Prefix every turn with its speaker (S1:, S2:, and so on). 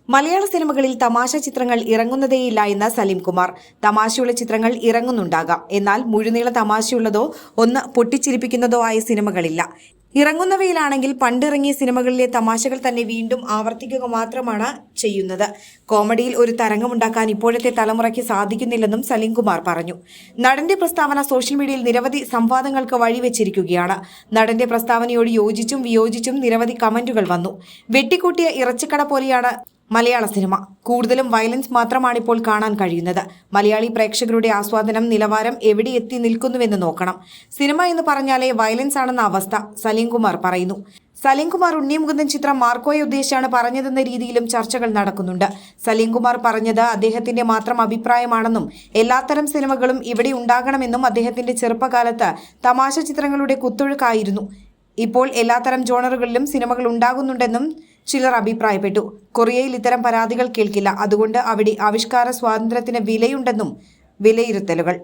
S1: മലയാള സിനിമകളിൽ തമാശ ചിത്രങ്ങൾ ഇറങ്ങുന്നതേയില്ല എന്ന സലീം കുമാർ. തമാശയുള്ള ചിത്രങ്ങൾ ഇറങ്ങുന്നുണ്ടാകാം, എന്നാൽ മുഴുനീള തമാശയുള്ളതോ ഒന്ന് പൊട്ടിച്ചിരിപ്പിക്കുന്നതോ ആയ സിനിമകളില്ല. ഇറങ്ങുന്നവയിലാണെങ്കിൽ പണ്ടിറങ്ങിയ സിനിമകളിലെ തമാശകൾ തന്നെ വീണ്ടും ആവർത്തിക്കുക മാത്രമാണ് ചെയ്യുന്നത്. കോമഡിയിൽ ഒരു തരംഗമുണ്ടാക്കാൻ ഇപ്പോഴത്തെ തലമുറയ്ക്ക് സാധിക്കുന്നില്ലെന്നും സലീം കുമാർ പറഞ്ഞു. നടന്റെ പ്രസ്താവന സോഷ്യൽ മീഡിയയിൽ നിരവധി സംവാദങ്ങൾക്ക് വഴിവെച്ചിരിക്കുകയാണ്. നടന്റെ പ്രസ്താവനയോട് യോജിച്ചും വിയോജിച്ചും നിരവധി കമന്റുകൾ വന്നു. വെട്ടിക്കൂട്ടിയ ഇറച്ചിക്കട പോലെയാണ് മലയാള സിനിമ. കൂടുതലും വയലൻസ് മാത്രമാണിപ്പോൾ കാണാൻ കഴിയുന്നത്. മലയാളി പ്രേക്ഷകരുടെ ആസ്വാദനം നിലവാരം എവിടെ എത്തി നിൽക്കുന്നുവെന്ന് നോക്കണം. സിനിമ എന്ന് പറഞ്ഞാലേ വയലൻസ് ആണെന്ന അവസ്ഥ സലീം കുമാർ പറയുന്നു. സലീം കുമാർ ഉണ്ണി മുകുന്ദൻ ചിത്രം മാർക്കോയെ ഉദ്ദേശിച്ചാണ് പറഞ്ഞതെന്ന രീതിയിലും ചർച്ചകൾ നടക്കുന്നുണ്ട്. സലീം കുമാർ പറഞ്ഞത് അദ്ദേഹത്തിന്റെ മാത്രം അഭിപ്രായമാണെന്നും എല്ലാത്തരം സിനിമകളും ഇവിടെ ഉണ്ടാകണമെന്നും അദ്ദേഹത്തിന്റെ ചെറുപ്പകാലത്ത് തമാശ ചിത്രങ്ങളുടെ കുത്തൊഴുക്കായിരുന്നു. ഇപ്പോൾ എല്ലാത്തരം ജോണറുകളിലും സിനിമകൾ ഉണ്ടാകുന്നുണ്ടെന്നും ചിലർ അഭിപ്രായപ്പെട്ടു. കൊറിയയിൽ ഇത്തരം പരാതികൾ കേൾക്കില്ല, അതുകൊണ്ട് അവിടെ ആവിഷ്കാര സ്വാതന്ത്ര്യത്തിന് വിലയുണ്ടെന്നും വിലയിരുത്തലുകൾ.